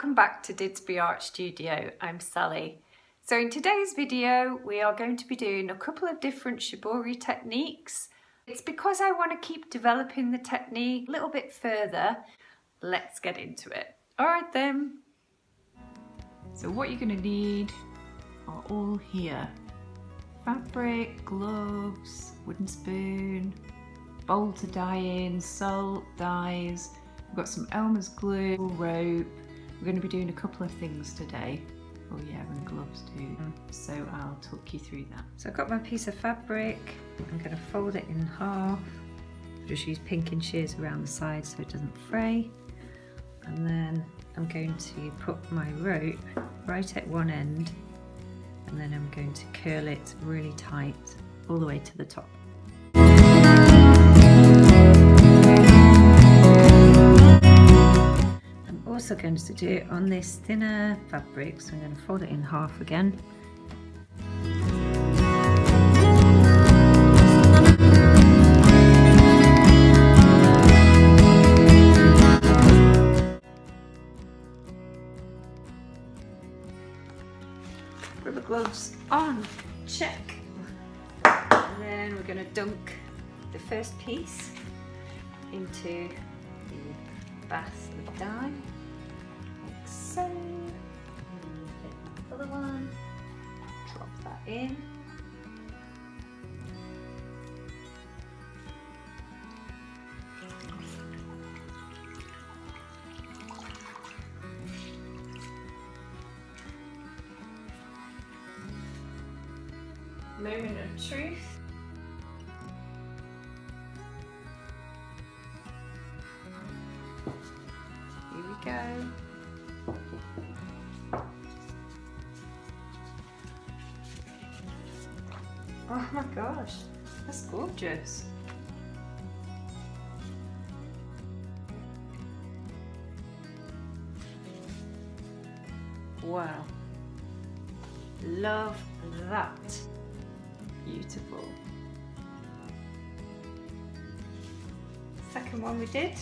Welcome back to Didsbury Art Studio. I'm Sally. So in today's video we are going to be doing a couple of different Shibori techniques. It's because I want to keep developing the technique a little bit further. Let's get into it. Alright then. So what you're going to need are all here. Fabric, gloves, wooden spoon, bowl to dye in, salt, dyes. We've got some Elmer's glue, rope. We're going to be doing a couple of things today. Oh yeah, and gloves too. So I'll talk you through that. So I've got my piece of fabric. I'm going to fold it in half. Just use pinking shears around the side so it doesn't fray. And then I'm going to put my rope right at one end, and then I'm going to curl it really tight all the way to the top. Also going to do it on this thinner fabric, so I'm going to fold it in half again. Rubber gloves on, check. And then we're going to dunk the first piece into the bath of dye. So, the other one, drop that in. Moment of truth. Here we go. Oh my gosh, that's gorgeous. Wow, love that. Beautiful. Second one we did.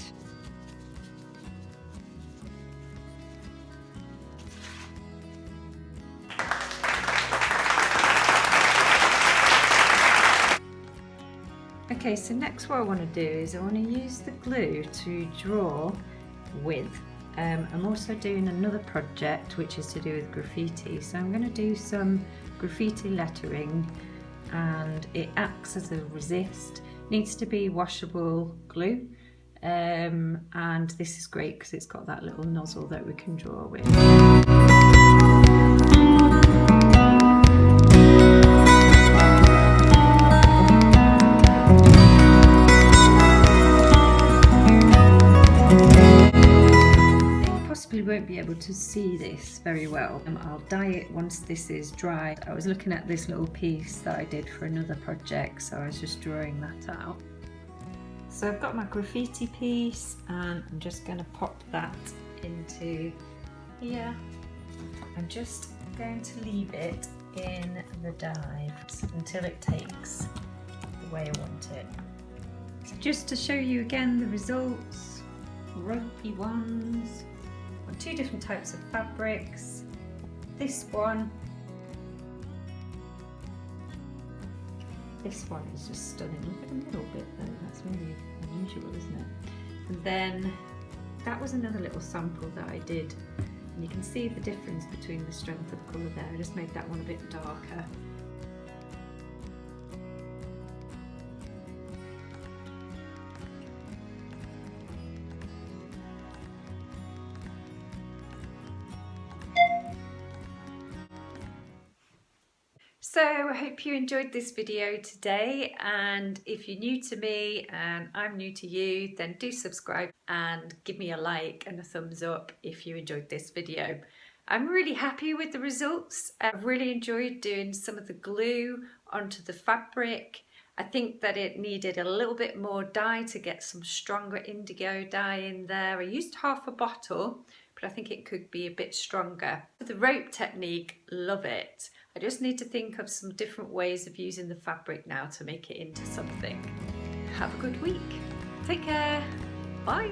Okay, so next what I want to do is I want to use the glue to draw with. I'm also doing another project which is to do with graffiti, so I'm going to do some graffiti lettering, and it acts as a resist. It needs to be washable glue, and this is great because it's got that little nozzle that we can draw with. Won't be able to see this very well. I'll dye it once this is dried. I was looking at this little piece that I did for another project, so I was just drawing that out. So I've got my graffiti piece and I'm just going to pop that into here. I'm just going to leave it in the dye until it takes the way I want it. So just to show you again the results, ropey ones. Two different types of fabrics. This one is just stunning. Look at the middle bit though, that's really unusual, isn't it? And then that was another little sample that I did, and you can see the difference between the strength of colour there. I just made that one a bit darker. So I hope you enjoyed this video today, and if you're new to me and I'm new to you, then do subscribe and give me a like and a thumbs up if you enjoyed this video. I'm really happy with the results. I've really enjoyed doing some of the glue onto the fabric. I think that it needed a little bit more dye to get some stronger indigo dye in there. I used half a bottle, but I think it could be a bit stronger. For the rope technique, love it. I just need to think of some different ways of using the fabric now to make it into something. Have a good week. Take care. Bye.